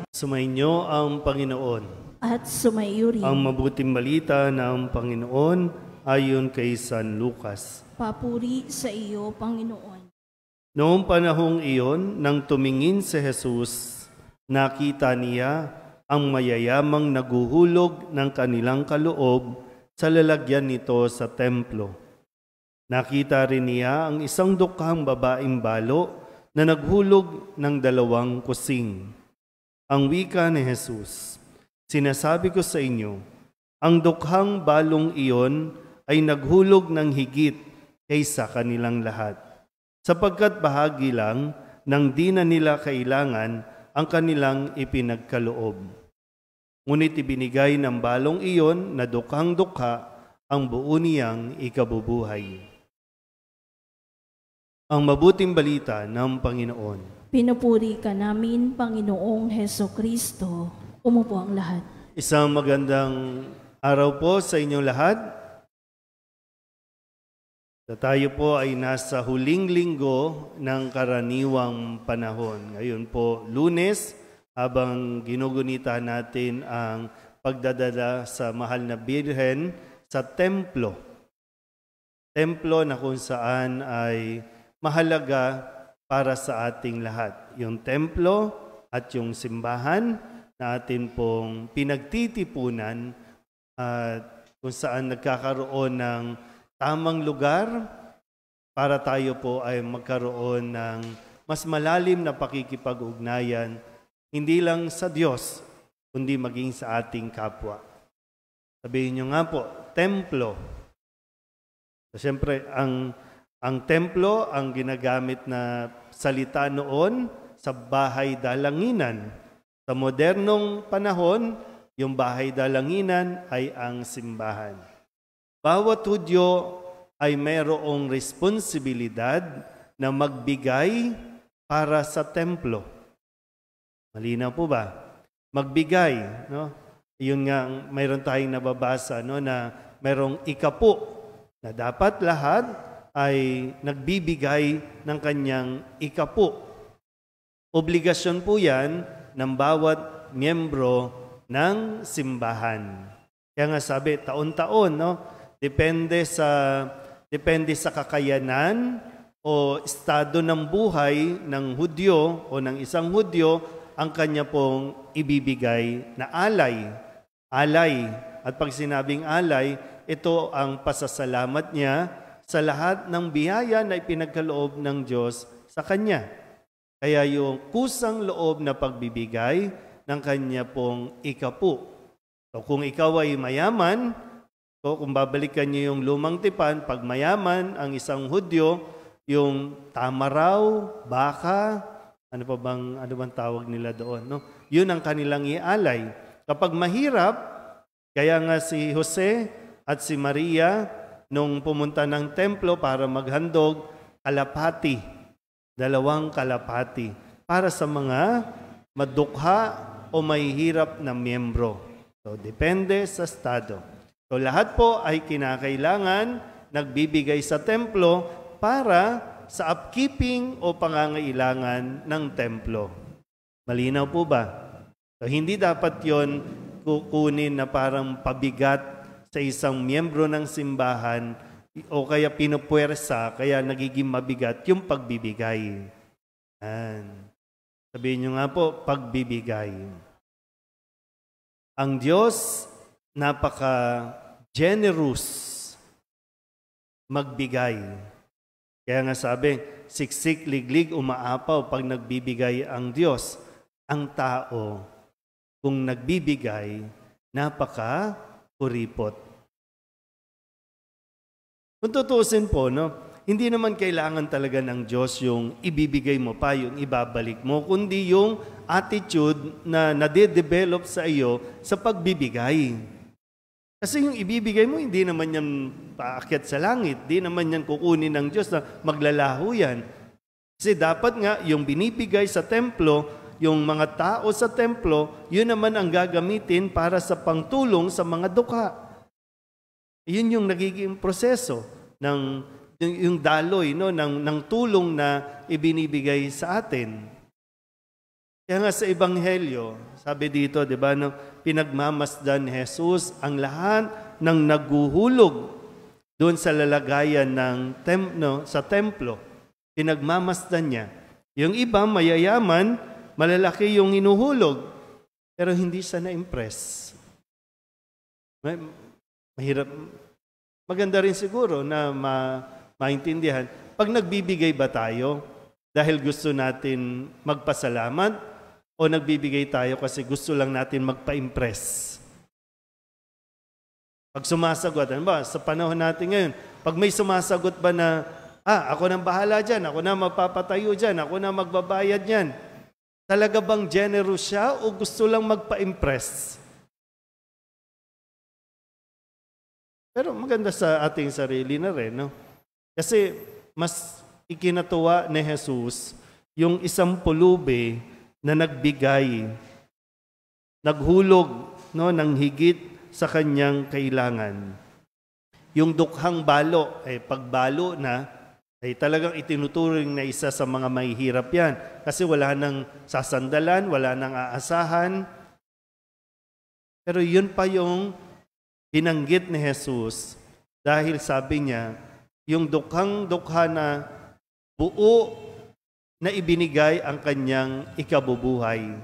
Sumainyo ang Panginoon. At sumaiyo rin. Ang mabuting balita ng Panginoon ayon kay San Lucas. Papuri sa iyo, Panginoon. Noong panahong iyon, nang tumingin si Jesus, nakita niya ang mayayamang naguhulog ng kanilang kaloob sa lalagyan nito sa templo. Nakita rin niya ang isang dukhang babaeng balo na naghulog ng 2 kusing. Ang wika ni Jesus, sinasabi ko sa inyo, ang dukhang balong iyon ay naghulog ng higit kaysa kanilang lahat, sapagkat bahagi lang nang di na nila kailangan ang kanilang ipinagkaloob. Ngunit ibinigay ng balong iyon na dukhang dukha ang buo niyang ikabubuhay. Ang mabuting balita ng Panginoon. Pinupuri ka namin, Panginoong Hesukristo. Umupo ang lahat. Isang magandang araw po sa inyong lahat. Tayo po ay nasa huling linggo ng karaniwang panahon. Ngayon po, Lunes, habang ginugunita natin ang pagdadala sa mahal na Birhen sa templo. Templo na kung saan ay mahalaga para sa ating lahat. Yung templo at yung simbahan na atin pong pinagtitipunan at kung saan nagkakaroon ng tamang lugar para tayo po ay magkaroon ng mas malalim na pakikipag-ugnayan, hindi lang sa Diyos, kundi maging sa ating kapwa. Sabihin nyo nga po, templo. So, siyempre, ang templo, ang ginagamit na salita noon sa bahay dalanginan. Sa modernong panahon, yung bahay dalanginan ay ang simbahan. Bawat Hudyo ay mayroong responsibilidad na magbigay para sa templo. Malinaw po ba? Magbigay, no? Yun nga, mayroon tayong nababasa, no, na mayroong ikapo na dapat lahat ay nagbibigay ng kanyang ikapo. Obligasyon po yan ng bawat miyembro ng simbahan. Kaya nga sabi, taon-taon, no? Depende sa kakayanan o estado ng buhay ng Hudyo o ng isang Hudyo ang kanya pong ibibigay na alay. Alay. At pag sinabing alay, ito ang pasasalamat niya sa lahat ng biyaya na ipinagkaloob ng Diyos sa Kanya. Kaya yung kusang loob na pagbibigay ng Kanya pong ikapo. So kung ikaw ay mayaman, so kung babalikan niyo yung lumang tipan, pag mayaman ang isang Hudyo, yung tamaraw, baka, ano bang tawag nila doon, no? Yun ang kanilang ialay. Kapag mahirap, kaya nga si Jose at si Maria, nung pumunta ng templo para maghandog, kalapati, 2 kalapati, para sa mga madukha o mahihirap na miyembro. So, depende sa estado. So, lahat po ay kinakailangan nagbibigay sa templo para sa upkeeping o pangangailangan ng templo. Malinaw po ba? So, hindi dapat yon kukunin na parang pabigat sa isang miyembro ng simbahan o kaya pinupuwersa, kaya nagiging mabigat yung pagbibigay. Sabihin nyo nga po, pagbibigay. Ang Diyos, napaka-generous magbigay. Kaya nga sabi, siksik, liglig, umaapaw pag nagbibigay ang Diyos. Ang tao, kung nagbibigay, napaka-kuripot. Kung tutusin po, no, hindi naman kailangan talaga ng Diyos yung ibibigay mo pa, yung ibabalik mo, kundi yung attitude na nade-develop sa iyo sa pagbibigay. Kasi yung ibibigay mo, hindi naman yan paakyat sa langit, hindi naman yan kukunin ng Diyos na maglalaho yan. Kasi dapat nga, yung binibigay sa templo, yung mga tao sa templo, yun naman ang gagamitin para sa pangtulong sa mga dukha. Yun yung nagiging proseso ng yung daloy, no, ng tulong na ibinibigay sa atin. Kaya nga sa Ebanghelyo, sabi dito, di ba, no, pinagmamasdan ni Jesus ang lahat ng naguhulog doon sa lalagayan ng sa templo. Pinagmamasdan niya. Yung iba, mayayaman, malalaki yung hinuhulog, pero hindi siya na-impress. Mahirap. Maganda rin siguro na maintindihan. Pag nagbibigay ba tayo dahil gusto natin magpasalamat o nagbibigay tayo kasi gusto lang natin magpa-impress? Pag sumasagot, ano ba, sa panahon natin ngayon, pag may sumasagot ba na, ako nang bahala dyan, ako na magpapatayo dyan, ako na magbabayad dyan, talaga bang generous siya o gusto lang magpa-impress? Pero maganda sa ating sarili na rin, no? Kasi mas ikinatuwa ni Jesus yung isang pulubi na nagbigay, naghulog, no, ng higit sa kanyang kailangan. Yung dukhang balo, pagbalo na, ay talagang itinuturing na isa sa mga mahihirap yan. Kasi wala nang sasandalan, wala nang aasahan. Pero yun pa yung binanggit ni Jesus dahil sabi niya, yung dukhang-dukha na buo na ibinigay ang kanyang ikabubuhay.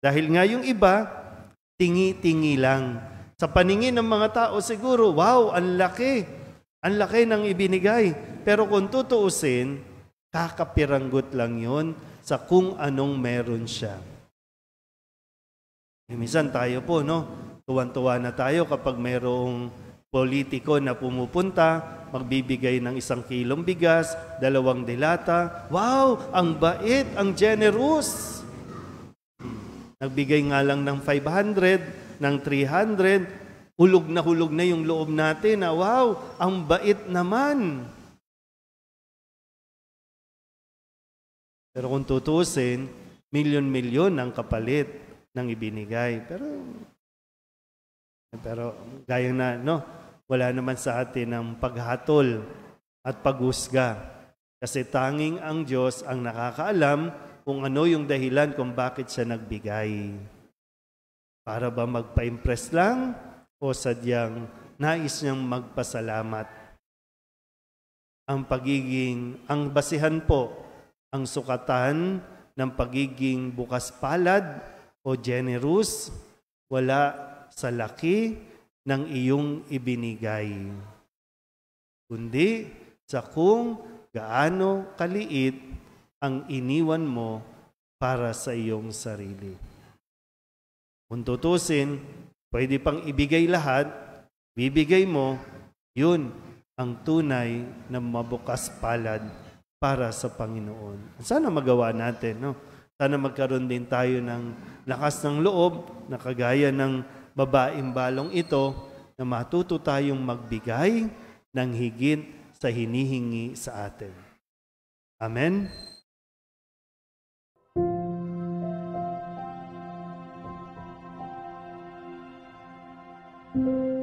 Dahil nga yung iba, tingi-tingi lang. Sa paningin ng mga tao siguro, wow, ang laki. Ang laki ng ibinigay. Pero kung tutuusin, kakapiranggot lang yun sa kung anong meron siya. Minsan tayo po, no? Tuwan-tuwa na tayo kapag mayroong politiko na pumupunta, magbibigay ng 1 kilong bigas, 2 delata. Wow, ang bait, ang generous. Nagbigay nga lang ng 500, ng 300, hulog na yung loob natin na, wow, ang bait naman. Pero kung tutusin, milyon-milyon ang kapalit ng ibinigay. Pero gaya na, no, wala naman sa atin ang paghatol at paghusga. Kasi tanging ang Diyos ang nakakaalam kung ano yung dahilan kung bakit siya nagbigay. Para ba magpa-impress lang o sadyang nais niyang magpasalamat? Ang basihan po, ang sukatan ng pagiging bukas palad o generous, wala sa laki ng iyong ibinigay, kundi sa kung gaano kaliit ang iniwan mo para sa iyong sarili. Kung tutusin, pwede pang ibigay lahat, bibigay mo, yun ang tunay na mabukas palad para sa Panginoon. Sana magawa natin, no? Sana magkaroon din tayo ng lakas ng loob na kagaya ng babaeng balong ito na matuto tayong magbigay ng higit sa hinihingi sa atin. Amen? Thank you.